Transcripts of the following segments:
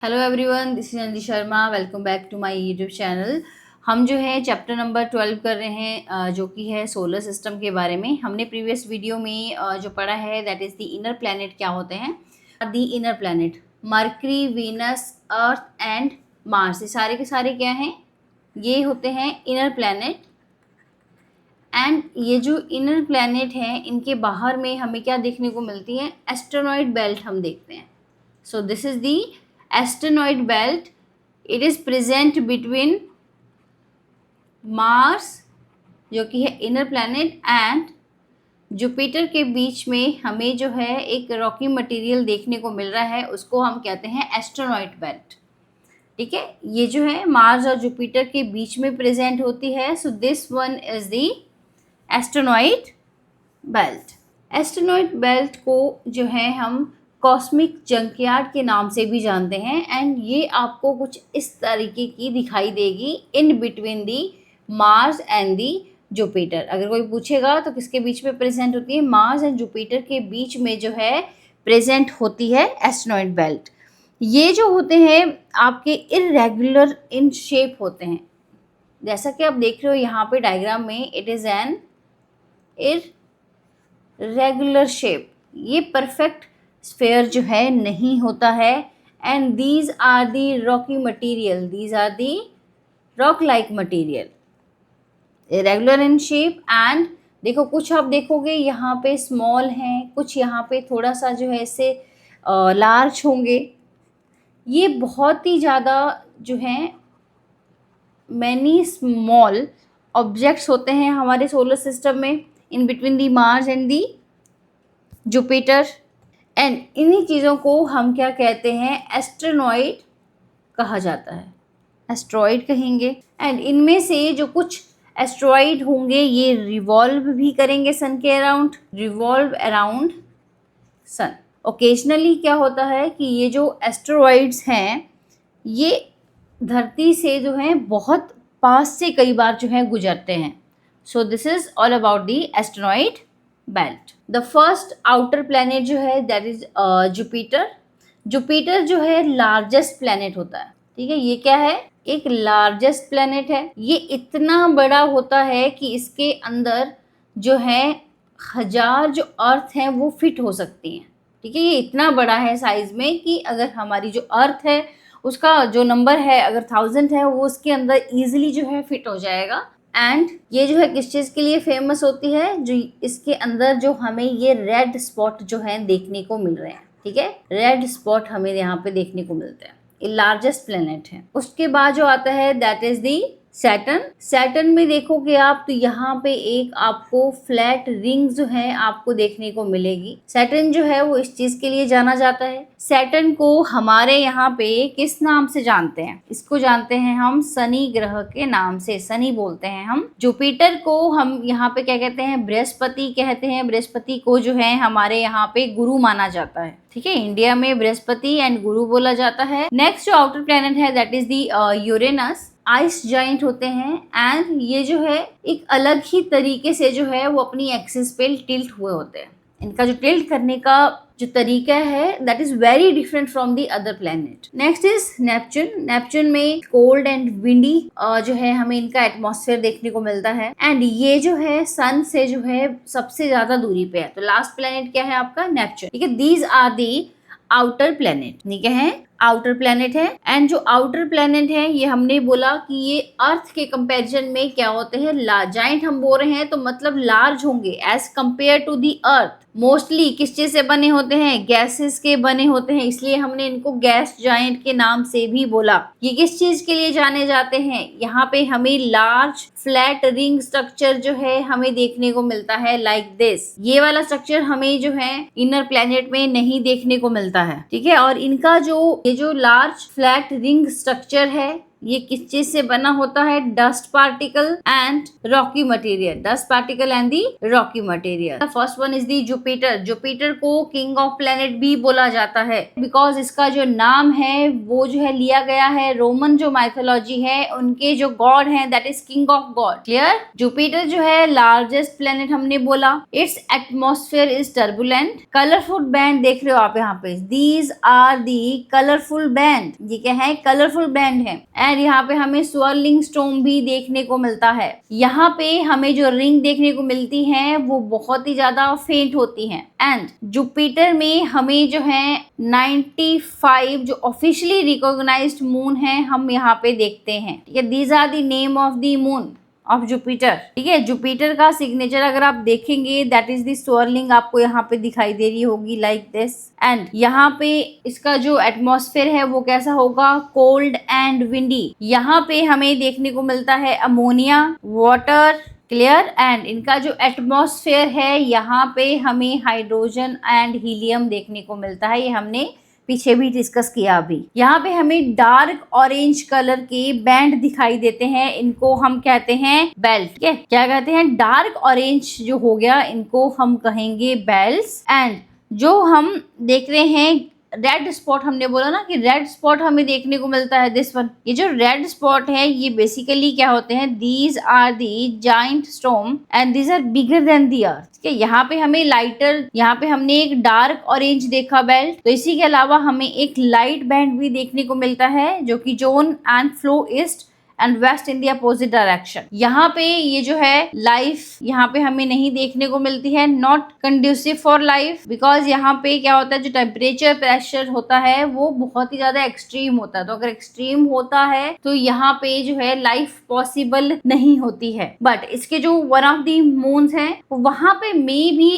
Hello everyone, this is Anjali Sharma. Welcome back to my YouTube channel. हम जो है chapter number 12 कर रहे हैं, जो कि है सोलर सिस्टम के बारे में। हमने प्रीवियस वीडियो में जो पढ़ा है that is the inner planet क्या होते हैं। The inner planet mercury, Venus, earth and Mars, ये सारे के सारे क्या हैं, ये होते हैं इनर प्लैनेट। एंड ये जो इनर प्लैनेट हैं, इनके बाहर में हमें क्या देखने को मिलती है, एस्ट्रोनॉइड बेल्ट हम देखते हैं। So this is the asteroid belt. It is present between Mars, जो कि है इनर प्लैनेट, एंड जुपिटर के बीच में हमें जो है एक रॉकी मटेरियल देखने को मिल रहा है, उसको हम कहते हैं एस्ट्रोनॉइड बेल्ट। ठीक है, ये जो है मार्स और जुपिटर के बीच में प्रेजेंट होती है। So this one is the asteroid belt. Asteroid belt को जो है हम कॉस्मिक जंकयार्ड के नाम से भी जानते हैं। एंड ये आपको कुछ इस तरीके की दिखाई देगी in between the Mars and the Jupiter. अगर कोई पूछेगा तो किसके बीच में प्रेजेंट होती है, मार्स एंड जुपिटर के बीच में जो है प्रेजेंट होती है एस्ट्रोनॉइड बेल्ट। ये जो होते हैं आपके इरेगुलर इन शेप होते हैं, जैसा कि आप देख रहे हो यहाँ पे डायग्राम में, it is an irregular shape. ये परफेक्ट स्फेयर जो है नहीं होता है। And these are the rocky material, these are the rock like material, irregular in shape. And देखो, कुछ आप देखोगे यहाँ पे स्मॉल हैं, कुछ यहाँ पे थोड़ा सा जो है इससे लार्ज होंगे। ये बहुत ही ज़्यादा जो है मैनी स्मॉल ऑब्जेक्ट्स होते हैं हमारे सोलर सिस्टम में, in between the Mars and the Jupiter. And इन्हीं चीज़ों को हम क्या कहते हैं, एस्ट्रोनॉइड कहा जाता है, एस्ट्रॉइड कहेंगे। एंड इनमें से जो कुछ एस्ट्रॉइड होंगे ये रिवॉल्व भी करेंगे सन के around, revolve around sun. Occasionally क्या होता है कि ये जो एस्ट्रॉइड्स हैं ये धरती से जो है बहुत पास से कई बार जो है गुजरते हैं। So this is all about the asteroid belt. The first outer planet जो है दैट इज जुपिटर। जुपिटर जो है लार्जेस्ट प्लैनेट होता है। ठीक है, ये क्या है, एक लार्जेस्ट प्लैनेट है। ये इतना बड़ा होता है कि इसके अंदर जो है 1000 जो अर्थ हैं वो फिट हो सकती हैं। ठीक है, ये इतना बड़ा है साइज में कि अगर हमारी जो अर्थ है उसका जो नंबर है अगर 1000 है, वो उसके अंदर ईजिली जो है फिट हो जाएगा। एंड ये जो है किस चीज़ के लिए फेमस होती है, जो इसके अंदर जो हमें ये रेड स्पॉट जो है देखने को मिल रहे हैं। ठीक है, रेड स्पॉट हमें यहाँ पे देखने को मिलते हैं। ये लार्जेस्ट प्लेनेट है। उसके बाद जो आता है that is the Saturn. Saturn में देखोगे आप तो यहाँ पे एक आपको फ्लैट रिंग जो है आपको देखने को मिलेगी। सैटर्न जो है वो इस चीज के लिए जाना जाता है। सैटर्न को हमारे यहाँ पे किस नाम से जानते हैं, इसको जानते हैं हम शनि ग्रह के नाम से, शनि बोलते हैं हम। जुपिटर को हम यहाँ पे क्या कहते हैं, बृहस्पति कहते हैं। बृहस्पति को जो है हमारे यहाँ पे गुरु माना जाता है। ठीक है, इंडिया में बृहस्पति एंड गुरु बोला जाता है। नेक्स्ट जो आउटर प्लैनेट है that is the Uranus. Ice giant होते हैं। एंड ये जो है एक अलग ही तरीके से जो है वो अपनी एक्सिस पे टिल्ट हुए होते हैं। इनका जो टिल्ट करने का जो तरीका है that is very different from the other planet. Next is Neptune. Neptune में कोल्ड एंड विंडी जो है हमें इनका एटमॉस्फेयर देखने को मिलता है। एंड ये जो है सन से जो है सबसे ज्यादा दूरी पे है। तो लास्ट प्लैनेट क्या है आपका, नेपच्यून। ठीक है, these are the outer planet. ठीक है, आउटर प्लैनेट है। एंड जो आउटर प्लैनेट है ये हमने बोला कि ये अर्थ के कंपैरिजन में क्या होते हैं, जाइंट हम बोल रहे हैं तो मतलब लार्ज होंगे as compare to the earth. Mostly किस चीज से बने होते हैं, गैसेस के बने होते हैं, इसलिए हमने इनको गैस जाइंट के नाम से भी बोला। ये किस चीज के लिए जाने जाते हैं, यहाँ पे हमें लार्ज फ्लैट रिंग स्ट्रक्चर जो है हमें देखने को मिलता है लाइक दिस। ये वाला स्ट्रक्चर हमें जो है इनर प्लैनेट में नहीं देखने को मिलता है। ठीक है, और इनका जो ये जो लार्ज फ्लैट रिंग स्ट्रक्चर है ये किस चीज से बना होता है? Dust particle and Rocky material, dust particle and the Rocky material. First one is the Jupiter. Jupiter को किंग ऑफ प्लेनेट भी बोला जाता है बिकॉज इसका जो नाम है वो जो है लिया गया है रोमन जो माइथोलॉजी है उनके जो गॉड हैं, that is king of god. Clear? Jupiter जो है लार्जेस्ट प्लेनेट हमने बोला। Its atmosphere is turbulent. Colourful band देख रहे हो आप यहाँ पे, these are the colourful band. ये क्या है? कलरफुल बैंड है। एंड यहाँ पे हमें स्वर्लिंग स्टोन भी देखने को मिलता है। यहाँ पे हमें जो रिंग देखने को मिलती है वो बहुत ही ज्यादा फेंट होती हैं। एंड जुपिटर में हमें जो है 95 जो ऑफिशियली रिकॉग्नाइज्ड मून है हम यहाँ पे देखते हैं। ठीक है, these are the name of the moon of Jupiter. ठीक है, जुपिटर का सिग्नेचर अगर आप देखेंगे दैट इज द स्वर्लिंग, आपको यहाँ पे दिखाई दे रही होगी लाइक दिस। एंड यहाँ पे इसका जो एटमॉस्फेयर है वो कैसा होगा? Cold and windy. यहाँ पे हमें देखने को मिलता है अमोनिया, वाटर। क्लियर? एंड इनका जो एटमॉस्फेयर है यहाँ पे हमें हाइड्रोजन एंड हीलियम देखने को मिलता है। ये हमने पीछे भी डिस्कस किया अभी। यहाँ पे हमें डार्क ऑरेंज कलर के बैंड दिखाई देते हैं, इनको हम कहते हैं बेल्ट। ठीक है, क्या कहते हैं? डार्क ऑरेंज जो हो गया इनको हम कहेंगे बेल्ट्स। एंड जो हम देख रहे हैं रेड स्पॉट, हमने बोला ना कि रेड स्पॉट हमें देखने को मिलता है, दिस वन। ये जो रेड स्पॉट है ये बेसिकली क्या होते हैं? These are the giant storm and these are bigger than the Earth. ठीक है, यहाँ पे हमें लाइटर, यहाँ पे हमने एक डार्क ऑरेंज देखा बेल्ट, तो इसी के अलावा हमें एक लाइट बैंड भी देखने को मिलता है जो कि zone and flow east and west in the opposite direction. यहाँ पे ये जो है लाइफ यहाँ पे हमें नहीं देखने को मिलती है, not conducive for life, because यहाँ पे क्या होता है जो टेम्परेचर प्रेशर होता है वो बहुत ही ज्यादा एक्सट्रीम होता है। तो अगर एक्सट्रीम होता है तो यहाँ पे जो है लाइफ पॉसिबल नहीं होती है। बट इसके जो वन ऑफ दी मून्स है वहां पे मे भी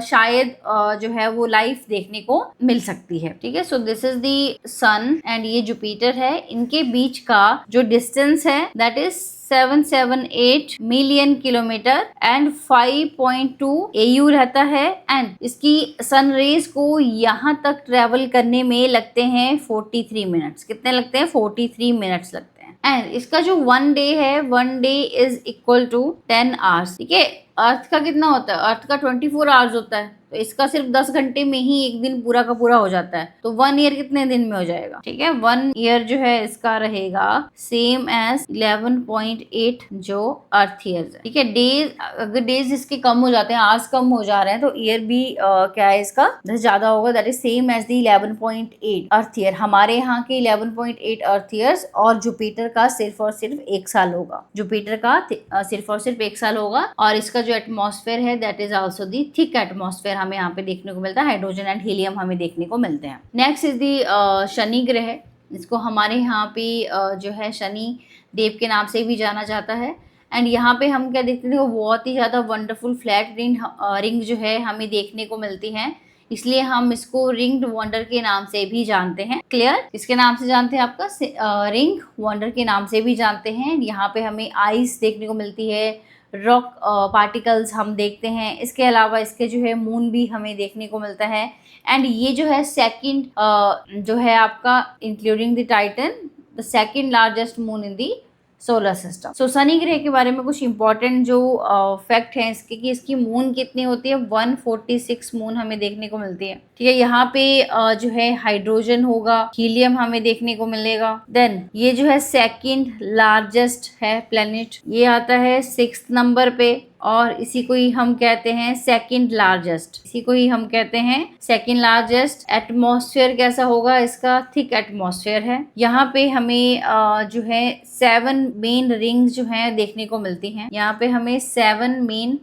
शायद जो है वो लाइफ देखने को मिल सकती है। ठीक है, so this is the sun and ये जुपिटर है। इनके बीच का जो डिस्टेंस है that is 778 million kilometer and 5.2 AU रहता है। एंड इसकी सन रेज को यहाँ तक ट्रेवल करने में लगते हैं 43 मिनट्स। कितने लगते हैं? 43 मिनट्स लगते हैं। एंड इसका जो वन डे है, one day is equal to 10 hours. ठीक है, अर्थ का कितना होता है? अर्थ का 24 आवर्स होता है, तो इसका सिर्फ 10 घंटे में ही एक दिन पूरा का पूरा हो जाता है। तो 1 ईयर कितने दिन में हो जाएगा? ठीक है, 1 ईयर जो है इसका रहेगा सेम एज 11.8 जो अर्थ ईयर्स है। ठीक है, डेज अगर डेज इसके कम हो जाते हैं, आवर्स कम हो जा रहे हैं, तो ईयर भी क्या है इसका 10 ज्यादा होगा, that is same as the 11.8 earth year. हमारे यहाँ के 11.8 अर्थ ईयर्स और जुपिटर का सिर्फ और सिर्फ 1 साल होगा। जुपिटर का सिर्फ और सिर्फ 1 साल होगा। और इसका जो एटमॉस्फेयर है that is also the thick atmosphere हमें यहाँ पे देखने को मिलता है। हाइड्रोजन एंड हीलियम हमें देखने को मिलते हैं। नेक्स्ट इज दी शनि ग्रह। इसको हमारे यहाँ पे जो है शनि देव के नाम से भी जाना जाता है। एंड यहाँ पे हम क्या देखते हैं, वो बहुत ही ज़्यादा वंडरफुल फ्लैट रिंग जो है हमें देखने को मिलती है, इसलिए हम इसको रिंग्ड वंडर के नाम से भी जानते हैं। क्लियर? इसके नाम से जानते हैं, आपका रिंग वंडर के नाम से भी जानते हैं। यहाँ पे हमें आइस देखने को मिलती है, रॉक पार्टिकल्स हम देखते हैं। इसके अलावा इसके जो है मून भी हमें देखने को मिलता है। एंड ये जो है सेकंड जो है आपका including the Titan, the second largest moon in the solar system. So शनि ग्रह के बारे में कुछ इंपॉर्टेंट जो फैक्ट हैं इसके कि इसकी मून कितनी होती है? 146 मून हमें देखने को मिलती है। ठीक है, यहाँ पे जो है हाइड्रोजन होगा, हीलियम हमें देखने को मिलेगा। देन ये जो है सेकंड लार्जेस्ट है प्लेनेट, ये आता है 6th नंबर पे, और इसी को ही हम कहते हैं सेकंड लार्जेस्ट। इसी को ही हम कहते हैं सेकंड लार्जेस्ट। एटमॉस्फेयर कैसा होगा इसका? थिक एटमॉस्फेयर है। यहाँ पे हमें जो है 7 मेन रिंग्स जो हैं देखने को मिलती हैं। यहाँ पे हमें 7 मेन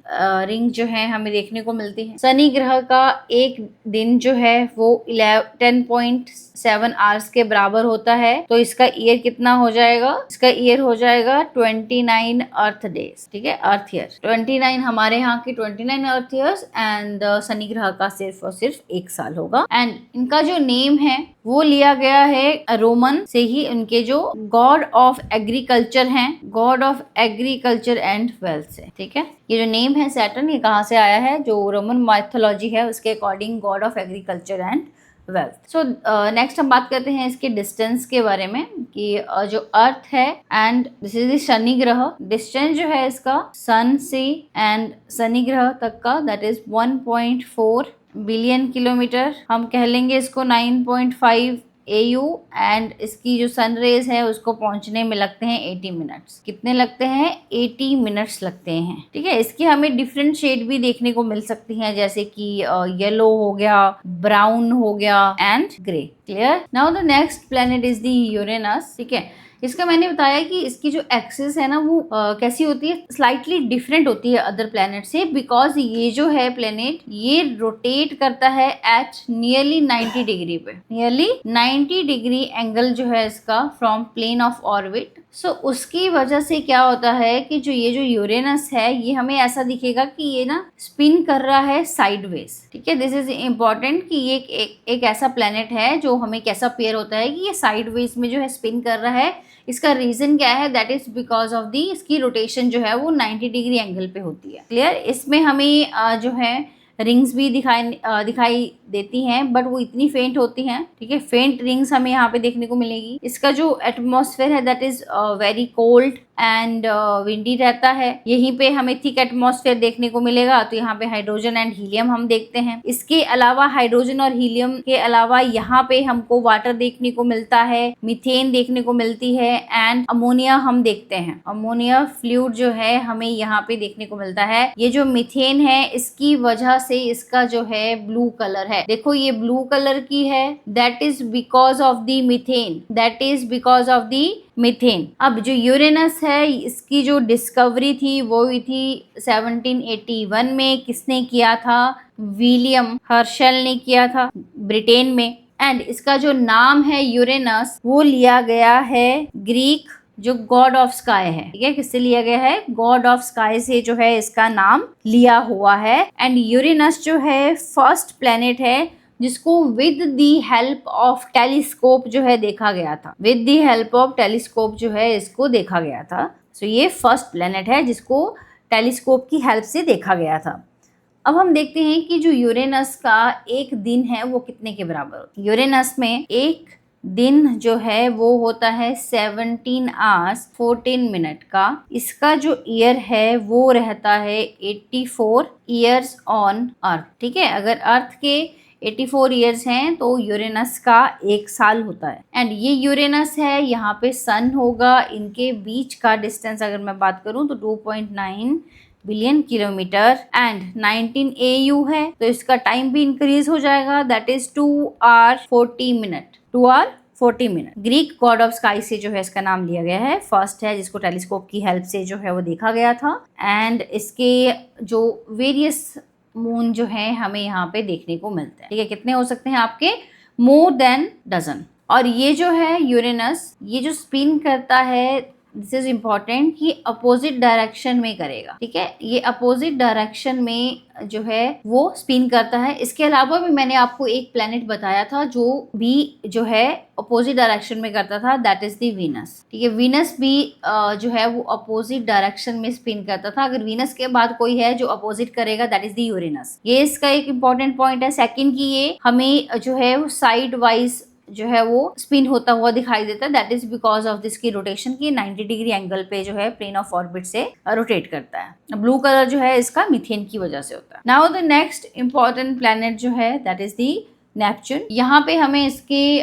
रिंग जो है हमें देखने को मिलती है। शनि ग्रह का एक दिन जो है वो 10.7 आवर्स के बराबर होता है। तो इसका ईयर कितना हो जाएगा? इसका ईयर हो जाएगा 29 अर्थ डेज। ठीक है, अर्थ ईयर 29 हमारे यहाँ के 29 अर्थ ईयर्स एंड शनि ग्रह का सिर्फ और सिर्फ 1 साल होगा। एंड इनका जो नेम है वो लिया गया है रोमन से ही, उनके जो गॉड ऑफ एग्रीकल्चर हैं, God of agriculture and wealth से। ठीक है, ये जो नेम है सैटर्न, ये कहाँ से आया है? जो रोमन माइथोलॉजी है उसके according god of agriculture and wealth. So next हम बात करते हैं इसके डिस्टेंस के बारे में कि जो अर्थ है and this is the Shani ग्रह, डिस्टेंस जो है इसका सन से एंड शनि ग्रह तक का दैट इज 1.4 बिलियन किलोमीटर। हम कह लेंगे इसको 9.5 AU एंड इसकी जो सन रेज है उसको पहुंचने में लगते हैं 80 मिनट्स। कितने लगते हैं? 80 मिनट्स लगते हैं। ठीक है, इसकी हमें डिफरेंट शेड भी देखने को मिल सकती हैं, जैसे कि येलो हो गया, ब्राउन हो गया and grey. Clear? Now the next planet is the Uranus. ठीक है, इसका मैंने बताया कि इसकी जो एक्सिस है ना वो कैसी होती है, स्लाइटली डिफरेंट होती है अदर प्लेनेट से, बिकॉज ये जो है प्लेनेट ये रोटेट करता है एट नियरली 90 डिग्री पे, नियरली 90 डिग्री एंगल जो है इसका फ्रॉम प्लेन ऑफ ऑर्बिट। सो उसकी वजह से क्या होता है कि जो ये जो यूरेनस है ये हमें ऐसा दिखेगा कि ये ना स्पिन कर रहा है साइडवेज। ठीक है, दिस इज इम्पॉर्टेंट कि ये एक ऐसा प्लेनेट है जो हमें कैसा पेयर होता है कि ये साइडवेज में जो है स्पिन कर रहा है। इसका रीजन क्या है? दैट इज बिकॉज ऑफ दी इसकी रोटेशन जो है वो 90 डिग्री एंगल पे होती है। क्लियर? इसमें हमें जो है रिंग्स भी दिखाई देती हैं, बट वो इतनी फेंट होती हैं। ठीक है, फेंट रिंग्स हमें यहाँ पे देखने को मिलेगी। इसका जो एटमॉस्फेयर है that is very cold and windy रहता है। यहीं पे हमें थिक एटमॉस्फेयर देखने को मिलेगा, तो यहाँ पे हाइड्रोजन एंड हीलियम हम देखते हैं। इसके अलावा हाइड्रोजन और हीलियम के अलावा यहाँ पे हमको वाटर देखने को मिलता है, मीथेन देखने को मिलती है एंड अमोनिया हम देखते हैं। अमोनिया फ्लूइड जो है हमें यहाँ पे देखने को मिलता है। ये जो मीथेन है इसकी वजह से इसका जो है ब्लू कलर है। देखो ये ब्लू कलर की है, that is because of the methane, that is because of the methane. अब जो यूरेनस है इसकी जो डिस्कवरी थी वो हुई थी 1781 में। किसने किया था? विलियम हर्शल ने किया था, ब्रिटेन में। एंड इसका जो नाम है यूरेनस वो लिया गया है ग्रीक जो गॉड ऑफ स्काई है। ठीक है, किससे लिया गया है? गॉड ऑफ स्काई से जो है इसका नाम लिया हुआ है। एंड यूरेनस जो है फर्स्ट प्लेनेट है जिसको with the help of telescope जो है देखा गया था। With the help of telescope जो है इसको देखा गया था। सो ये फर्स्ट प्लेनेट है जिसको टेलीस्कोप की हेल्प से देखा गया था। अब हम देखते हैं कि जो यूरेनस का एक दिन है वो कितने के बराबर होता है। यूरेनस में एक दिन जो है वो होता है 17 आवर्स 14 मिनट का। इसका जो ईयर है वो रहता है 84 ईयर्स ऑन अर्थ। ठीक है, अगर अर्थ के 84 ईयर्स हैं तो यूरेनस का एक साल होता है। एंड ये यूरेनस है, यहाँ पे सन होगा, इनके बीच का डिस्टेंस अगर मैं बात करूँ तो 2.9 बिलियन किलोमीटर एंड 19 AU है। तो इसका टाइम भी इंक्रीज हो जाएगा, that is 2 hour 40 minute, 2 hour 40 minute. Greek god of sky से जो है इसका नाम लिया गया है, फर्स्ट है जिसको टेलीस्कोप की हेल्प से जो है वो देखा गया था। एंड इसके जो वेरियस मून जो है हमें यहाँ पे देखने को मिलते हैं। ठीक है, कितने हो सकते हैं आपके? More than dozen. और ये जो है यूरेनस ये जो स्पिन करता है दिस इज इम्पॉर्टेंट कि अपोजिट डायरेक्शन में करेगा। ठीक है, ये अपोजिट डायरेक्शन में जो है वो स्पिन करता है। इसके अलावा भी मैंने आपको एक प्लेनेट बताया था जो भी जो है अपोजिट डायरेक्शन में करता था, दैट इज द वीनस। ठीक है, वीनस भी जो है वो अपोजिट डायरेक्शन में स्पिन करता था। अगर वीनस के बाद कोई है जो अपोजिट करेगा दैट इज द यूरेनस। ये इसका एक इम्पॉर्टेंट पॉइंट है। सेकंड की ये हमें जो है वो साइड वाइज जो है वो स्पिन होता हुआ दिखाई देता है, that is because of this की रोटेशन की 90 डिग्री एंगल पे जो है प्लेन ऑफ ऑर्बिट से रोटेट करता है। ब्लू कलर जो है इसका मीथेन की वजह से होता है। Now the next important planet जो है दैट इज दी नेपच्यून। यहाँ पे हमें इसके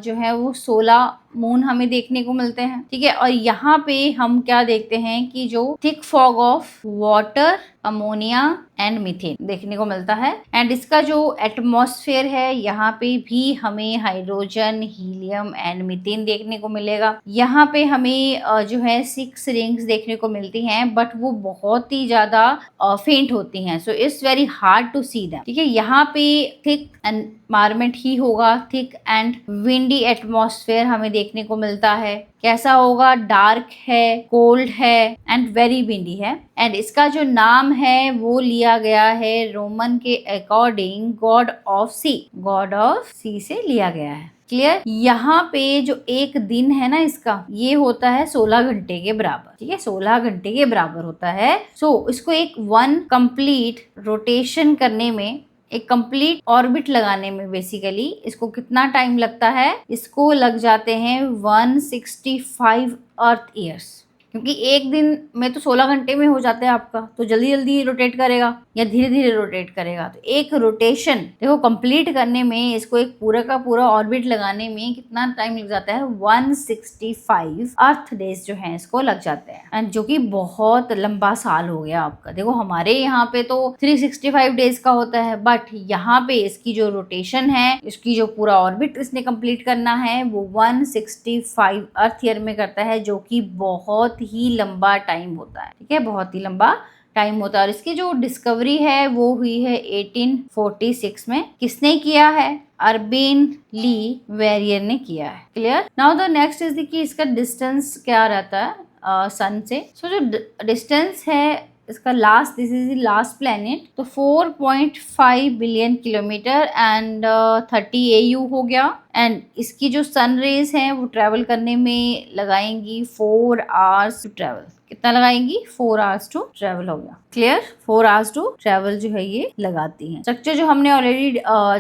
जो है वो 16 मून हमें देखने को मिलते हैं। ठीक है, और यहाँ पे हम क्या देखते हैं कि जो thick fog of water, ammonia and methane देखने को मिलता है। एंड इसका जो एटमॉस्फेयर है यहाँ पे भी हमें हाइड्रोजन, हीलियम एंड मीथेन देखने को मिलेगा। यहाँ पे हमें जो है 6 रिंग्स देखने को मिलती हैं, बट वो बहुत ही ज्यादा फेंट होती हैं, so it's very hard to see them. ठीक है, यहाँ पे थिक एनवायरमेंट ही होगा, थिक एंड विंडी एटमॉस्फेयर हमें देखने को मिलता है। कैसा होगा? डार्क है, कोल्ड है एंड वेरी विंडी है। एंड इसका जो नाम है वो लिया गया है रोमन के according god of sea, god of sea से लिया गया है। क्लियर? यहाँ पे जो एक दिन है ना इसका ये होता है 16 घंटे के बराबर। ठीक है, 16 घंटे के बराबर होता है। सो इसको एक 1 कंप्लीट रोटेशन करने में एक कंप्लीट ऑर्बिट लगाने में बेसिकली इसको कितना टाइम लगता है, इसको लग जाते हैं 165 अर्थ ईयर्स, क्योंकि एक दिन में तो 16 घंटे में हो जाता है आपका, तो जल्दी जल्दी रोटेट करेगा या धीरे धीरे रोटेट करेगा। तो एक रोटेशन देखो कंप्लीट करने में, इसको एक पूरा का पूरा ऑर्बिट लगाने में कितना टाइम लग जाता है, 165 अर्थ डेज जो है इसको लग जाते हैं, एंड जो कि बहुत लंबा साल हो गया आपका। देखो हमारे यहाँ पे तो 365 डेज का होता है, बट यहाँ पे इसकी जो रोटेशन है, इसकी जो पूरा ऑर्बिट इसने कंप्लीट करना है वो 165 अर्थ ईयर में करता है, जो कि बहुत ही लंबा टाइम होता है। ठीक है, बहुत ही लंबा टाइम होता है। और इसकी जो डिस्कवरी है वो हुई है 1846 में। किसने किया है? अर्बिन ली वेरियर ने किया है। Clear? Now the next is कि इसका डिस्टेंस क्या रहता है सन से। सो जो डिस्टेंस है इसका last, this is the last planet, तो 4.5 बिलियन किलोमीटर एंड 30 AU हो गया। एंड इसकी जो सन रेज हैं वो ट्रेवल करने में लगाएंगी 4 आवर्स टू ट्रेवल। कितना लगाएंगी? 4 आवर्स टू ट्रेवल हो गया। क्लियर? 4 आवर्स टू ट्रेवल जो है ये लगाती हैं। स्ट्रक्चर जो हमने ऑलरेडी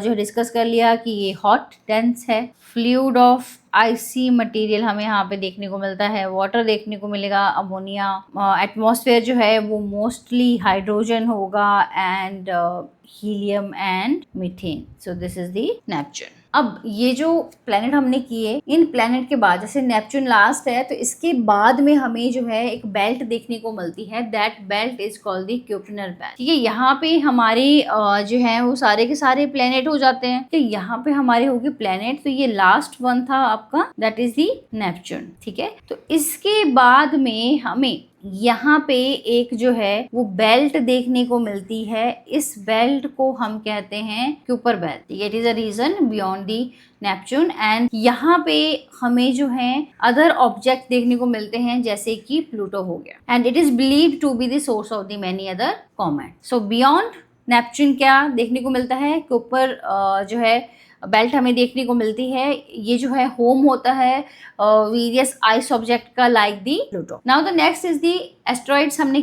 जो डिस्कस कर लिया कि ये हॉट डेंस है, फ्लूइड ऑफ आइसी मटेरियल हमें यहाँ पे देखने को मिलता है, वाटर देखने को मिलेगा, अमोनिया, एटमॉस्फेयर जो है वो मोस्टली हाइड्रोजन होगा and helium and methane. So this is the Neptune. अब ये जो प्लेनेट हमने किए, इन प्लेनेट के बाद जैसे नेपच्यून लास्ट है, तो इसके बाद में हमें जो है एक बेल्ट देखने को मिलती है, that belt is called the Kuiper belt. ठीक है, यहाँ पे हमारे जो है वो सारे के सारे प्लेनेट हो जाते हैं। तो यहाँ पे हमारे होगी प्लेनेट, तो ये लास्ट वन था आपका, दैट इज द नेपच्यून। ठीक है, तो इसके बाद में हमें यहाँ पे एक जो है वो बेल्ट देखने को मिलती है। इस बेल्ट को हम कहते हैं Kuiper belt. It is a region beyond the Neptune. And यहाँ पे हमें जो है अदर ऑब्जेक्ट देखने को मिलते हैं, जैसे कि प्लूटो हो गया, and it is believed to be the source of the many other comet. So beyond Neptune क्या देखने को मिलता है? क्यूपर जो है बेल्ट हमें देखने को मिलती है। ये जो है होम होता है वेरियस आइस ऑब्जेक्ट का, like the Pluto. Now the next is the asteroids हमने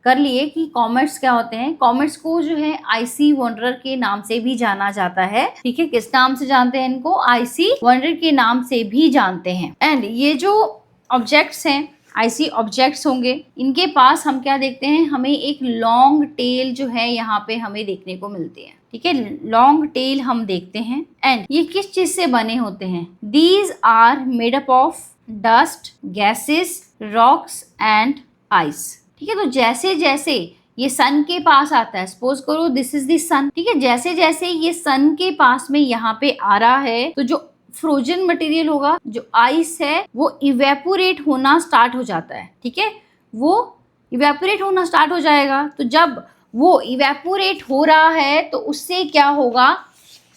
कर लिए कि कॉमेट्स क्या होते हैं। कॉमेट्स को जो है आईसी वंडरर के नाम से भी जाना जाता है। ठीक है, किस नाम से जानते हैं इनको? आईसी वंडरर के नाम से भी जानते हैं। एंड ये जो ऑब्जेक्ट्स हैं, आईसी ऑब्जेक्ट्स होंगे, इनके पास हम क्या देखते हैं? हमें एक लॉन्ग टेल जो है यहाँ पे हमें देखने को मिलती है। ठीक है, लॉन्ग टेल हम देखते हैं। एंड ये किस चीज से बने होते हैं? These are made up of dust, gases, rocks and ice. ठीक है, तो जैसे जैसे ये सन के पास आता है, सपोज करो दिस इज द सन। ठीक है, जैसे जैसे ये सन के पास में यहाँ पे आ रहा है, तो जो फ्रोजन मटेरियल होगा, जो आइस है, वो इवेपोरेट होना स्टार्ट हो जाता है। ठीक है, वो इवेपोरेट होना स्टार्ट हो जाएगा। तो जब वो इवेपोरेट हो रहा है तो उससे क्या होगा?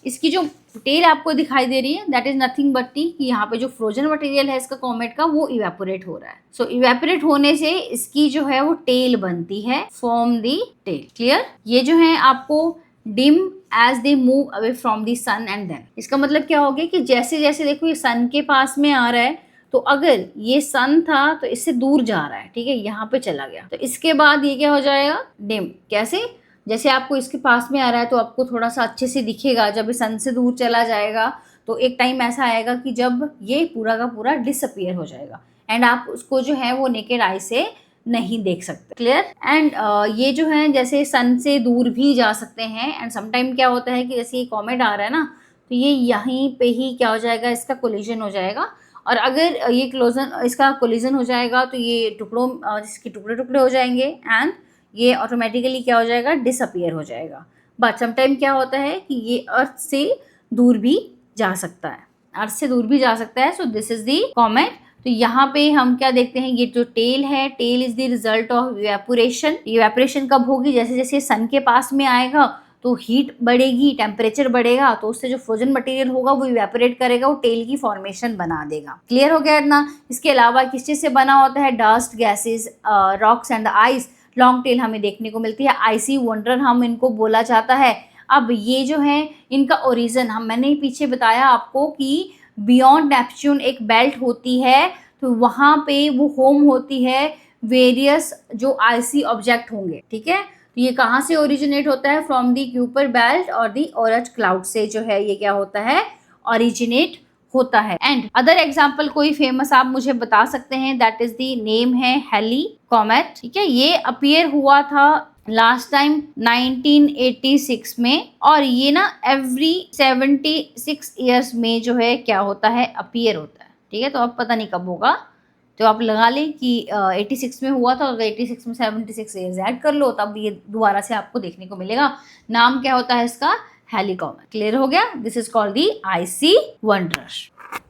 इसकी जो टेल आपको दिखाई दे रही है, that is nothing but T, कि यहाँ पे जो फ्रोजन मटेरियल है इसका कॉमेट का, वो इवेपोरेट हो रहा है। सो इवेपोरेट होने से इसकी जो है वो टेल बनती है, फॉर्म दी टेल। क्लियर? ये जो है आपको dim as they move away from the sun and then. इसका मतलब क्या हो गया कि जैसे जैसे देखो ये सन के पास में आ रहा है, तो अगर ये सन था तो इससे दूर जा रहा है। ठीक है, यहाँ पे चला गया, तो इसके बाद ये क्या हो जाएगा? डिम। कैसे? जैसे आपको इसके पास में आ रहा है तो आपको थोड़ा सा अच्छे से दिखेगा, जब ये सन से दूर चला जाएगा तो एक टाइम ऐसा आएगा कि जब ये पूरा का पूरा डिसअपियर हो जाएगा एंड आप उसको जो है वो नेकेड आई से नहीं देख सकते। क्लियर? एंड ये जो है जैसे सन से दूर भी जा सकते हैं। एंड समटाइम क्या होता है कि जैसे ये कॉमेट आ रहा है ना, तो ये यहीं पे ही क्या हो जाएगा? इसका कोलिजन हो जाएगा। और अगर ये इसका कोलिजन हो जाएगा तो ये टुकड़ों, जिसके टुकड़े टुकड़े हो जाएंगे एंड ये ऑटोमेटिकली क्या हो जाएगा? डिसअपियर हो जाएगा। बट समटाइम क्या होता है कि ये अर्थ से दूर भी जा सकता है, अर्थ से दूर भी जा सकता है। So this is the comet. तो यहाँ पे हम क्या देखते हैं? ये जो टेल है, tail is the result of evaporation. Evaporation कब होगी? जैसे जैसे सन के पास में आएगा तो हीट बढ़ेगी, टेम्परेचर बढ़ेगा, तो उससे जो फ्रोजन मटेरियल होगा वो इवेपोरेट करेगा, वो टेल की फॉर्मेशन बना देगा। क्लियर हो गया इतना? इसके अलावा किस चीज से बना होता है? Dust, gases, rocks and ice. Long tail हमें देखने को मिलती है, आईसी वंडरर हम इनको बोला जाता है। अब ये जो है इनका ओरिजिन, मैंने पीछे बताया आपको कि बियॉन्ड नेपच्यून एक बेल्ट होती है, तो वहाँ पे वो होम होती है वेरियस जो आईसी ऑब्जेक्ट होंगे। ठीक है, तो ये कहाँ से ओरिजिनेट होता है? फ्रॉम दी क्यूपर बेल्ट और दी ओरट क्लाउड से जो है ये क्या होता है? ओरिजिनेट होता है। एंड अदर एग्जाम्पल कोई फेमस आप मुझे बता सकते हैं? दैट इज दी नेम है हेली कॉमेट। ठीक है, ये अपीयर हुआ था लास्ट टाइम 1986 में, और ये ना एवरी 76 ईयर्स में जो है क्या होता है? अपीयर होता है। ठीक है, तो अब पता नहीं कब होगा, तो आप लगा लें कि 86 में हुआ था, और 86 में 76 ईयर्स ऐड कर लो, तब ये दोबारा से आपको देखने को मिलेगा। नाम क्या होता है इसका? Heli comet. क्लियर हो गया? This is called the IC wonder.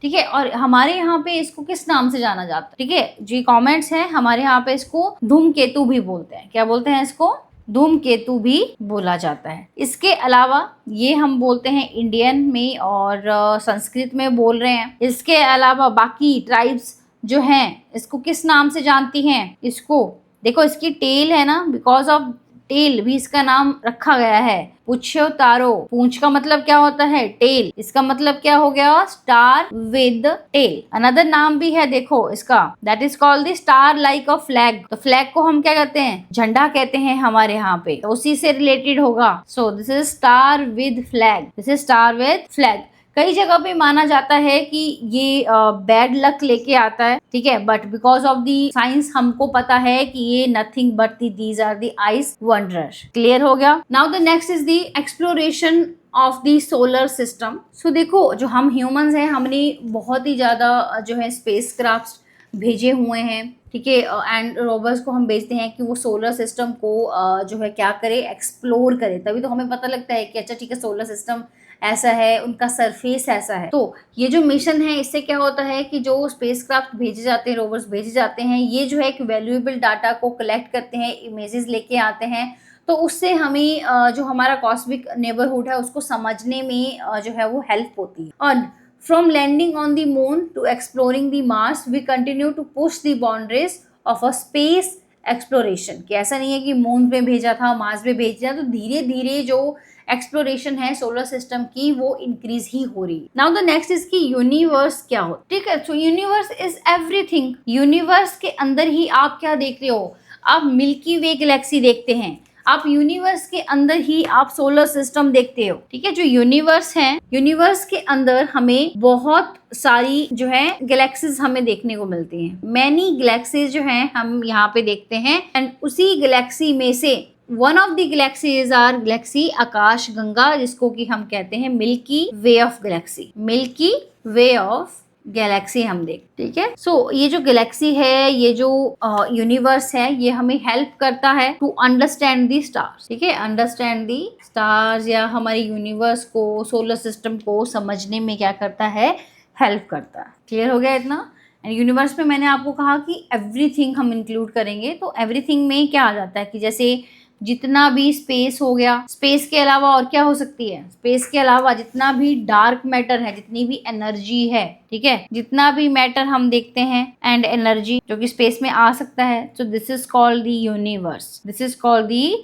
ठीक है, और हमारे यहाँ पे इसको किस नाम से जाना जाता है? ठीक है, जो कॉमेट्स है हमारे यहाँ पे इसको धूमकेतु भी बोलते हैं। क्या बोलते हैं इसको? धूमकेतु भी बोला जाता है। इसके अलावा ये हम बोलते हैं इंडियन में और संस्कृत में बोल रहे हैं। इसके अलावा बाकी ट्राइब्स जो हैं इसको किस नाम से जानती हैं? इसको देखो, इसकी टेल है ना, बिकॉज ऑफ टेल भी इसका नाम रखा गया है। पूछो तारो, पूंछ का मतलब क्या होता है? टेल। इसका मतलब क्या हो गया? Star with tell. अनदर नाम भी है देखो इसका, that is called the star like a flag. तो फ्लैग को हम क्या कहते हैं? झंडा कहते हैं हमारे यहाँ पे, तो उसी से रिलेटेड होगा। सो this is star with flag, this is star with flag. कई जगह पे माना जाता है कि ये बैड लक लेके आता है। ठीक है, but because of the science हमको पता है कि ये nothing but these are the ice wanderers. Clear हो गया? Now the next is the exploration of the solar system. So देखो, जो हम ह्यूमंस हैं, हमने बहुत ही ज्यादा जो है स्पेस क्राफ्ट भेजे हुए हैं। ठीक है, एंड रोवर्स को हम भेजते हैं कि वो सोलर सिस्टम को जो है क्या करे? एक्सप्लोर करे। तभी तो हमें पता लगता है कि अच्छा ठीक है, सोलर सिस्टम ऐसा है, उनका सरफेस ऐसा है। तो ये जो मिशन है, इससे क्या होता है कि जो स्पेसक्राफ्ट भेजे जाते हैं, रोवर्स भेजे जाते हैं, ये जो है एक वैल्यूएबल डाटा को कलेक्ट करते हैं, इमेजेस लेके आते हैं। तो उससे हमें जो हमारा कॉस्मिक नेबरहुड है उसको समझने में जो है वो हेल्प होती है। और from landing on the moon to exploring the Mars, we continue to push the boundaries of a space exploration. कि ऐसा नहीं है कि मून पे भेजा था, मार्स पे भेजा, तो धीरे धीरे जो एक्सप्लोरेशन है सोलर सिस्टम की वो इंक्रीज ही हो रही है। नाउ द नेक्स्ट इज की यूनिवर्स क्या हो? ठीक है, सो यूनिवर्स इज एवरीथिंग। यूनिवर्स के अंदर ही आप क्या देख रहे हो? आप मिल्की वे गैलेक्सी देखते हैं, आप यूनिवर्स के अंदर ही आप सोलर सिस्टम देखते हो। ठीक है, जो यूनिवर्स है, यूनिवर्स के अंदर हमें बहुत सारी जो है गैलेक्सीज हमें देखने को मिलती हैं। मैनी गैलेक्सीज जो हैं हम यहाँ पे देखते हैं, एंड उसी गैलेक्सी में से one of the galaxies are galaxy Akash Ganga, जिसको कि हम कहते हैं Milky Way of galaxy. Milky Way of galaxy हम देख। ठीक है, सो ये जो गैलेक्सी है, ये जो यूनिवर्स है, ये हमें हेल्प करता है टू अंडरस्टैंड दी स्टार्स। ठीक है, अंडरस्टैंड दी स्टार्स या हमारे यूनिवर्स को, सोलर सिस्टम को समझने में क्या करता है? हेल्प करता है। क्लियर हो गया इतना? एंड यूनिवर्स में मैंने आपको कहा कि एवरीथिंग हम इंक्लूड करेंगे, तो एवरीथिंग में क्या आ जाता है कि जैसे जितना भी स्पेस हो गया, स्पेस के अलावा और क्या हो सकती है? स्पेस के अलावा जितना भी डार्क मैटर है, जितनी भी एनर्जी है, ठीक है, जितना भी मैटर हम देखते हैं एंड एनर्जी जो कि स्पेस में आ सकता है, so this is called the universe. This is called the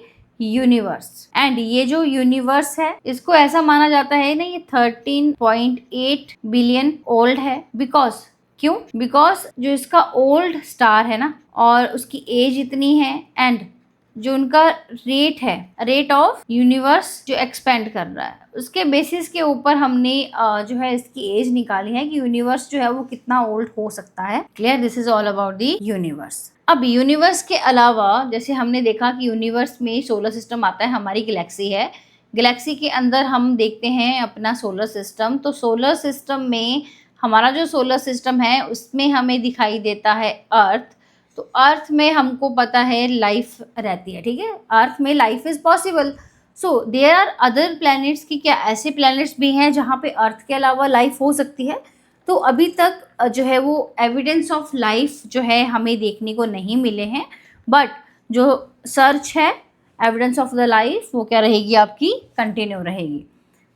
universe. And ये जो यूनिवर्स है, इसको ऐसा माना जाता है ना, ये 13.8 बिलियन ओल्ड है। बिकॉज क्यों? बिकॉज जो इसका ओल्ड स्टार है ना, और उसकी एज इतनी है, एंड जो उनका रेट है, रेट ऑफ यूनिवर्स जो एक्सपेंड कर रहा है, उसके बेसिस के ऊपर हमने जो है इसकी एज निकाली है कि यूनिवर्स जो है वो कितना ओल्ड हो सकता है। Clear? This is all about the universe. अब यूनिवर्स के अलावा जैसे हमने देखा कि यूनिवर्स में सोलर सिस्टम आता है, हमारी गैलेक्सी है, गैलेक्सी के अंदर हम देखते हैं अपना सोलर सिस्टम। तो सोलर सिस्टम में हमारा जो सोलर सिस्टम है उसमें हमें दिखाई देता है अर्थ। तो अर्थ में हमको पता है लाइफ रहती है। ठीक है, अर्थ में life is possible. So there are other planets की, क्या ऐसे प्लैनेट्स भी हैं जहाँ पे अर्थ के अलावा लाइफ हो सकती है? तो अभी तक जो है वो एविडेंस ऑफ लाइफ जो है हमें देखने को नहीं मिले हैं, बट जो सर्च है एविडेंस ऑफ द लाइफ वो क्या रहेगी? आपकी कंटिन्यू रहेगी।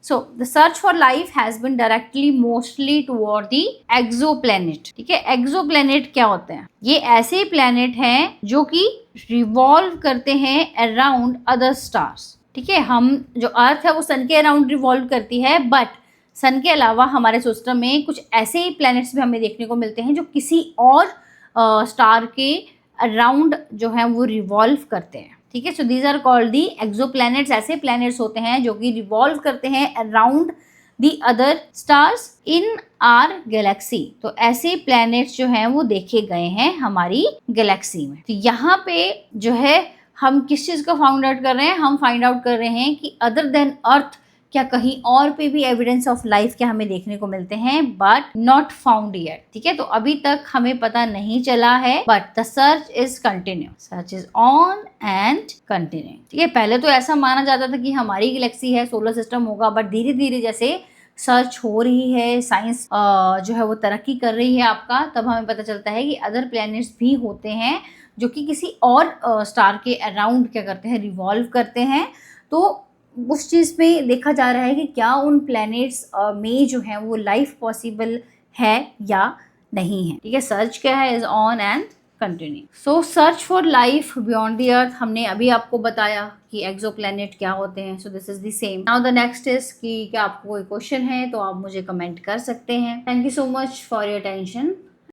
So the search for life has been directly mostly toward the exoplanet। ठीक है, exoplanet क्या होते हैं? ये ऐसे प्लैनेट हैं जो कि रिवॉल्व करते हैं अराउंड अदर स्टार्स। ठीक है, हम जो अर्थ है वो सन के अराउंड रिवॉल्व करती है, बट सन के अलावा हमारे सिस्टम में कुछ ऐसे ही प्लैनेट्स भी हमें देखने को मिलते हैं जो किसी और स्टार के अराउंड जो है वो रिवॉल्व करते हैं। ठीक है। So these are called the exoplanets. ऐसे प्लैनेट्स होते हैं जो कि रिवॉल्व करते हैं around the other stars in our galaxy. तो ऐसे प्लैनेट्स जो हैं वो देखे गए हैं हमारी गैलेक्सी में। तो यहाँ पे जो है हम किस चीज़ को फाइंड आउट कर रहे हैं, हम फाइंड आउट कर रहे हैं कि अदर देन अर्थ क्या कहीं और पे भी एविडेंस ऑफ लाइफ क्या हमें देखने को मिलते हैं, बट नॉट फाउंड येट। ठीक है, तो अभी तक हमें पता नहीं चला है, but the search is continue, search is on and continue. ठीक है, पहले तो ऐसा माना जाता था कि हमारी गैलेक्सी है, सोलर सिस्टम होगा, बट धीरे धीरे जैसे सर्च हो रही है, साइंस जो है वो तरक्की कर रही है आपका, तब हमें पता चलता है कि अदर प्लैनेट्स भी होते हैं जो कि किसी और स्टार के अराउंड क्या करते हैं, रिवॉल्व करते हैं। तो उस चीज़ में देखा जा रहा है कि क्या उन प्लैनेट्स में जो है वो लाइफ पॉसिबल है या नहीं है। ठीक है, सर्च क्या है, is on and continue. So search for life beyond the earth, हमने अभी आपको बताया कि एक्सोप्लैनेट क्या होते हैं। So this is the same. Now the next is कि क्या आपको कोई क्वेश्चन है तो आप मुझे कमेंट कर सकते हैं। Thank you so much for your attention.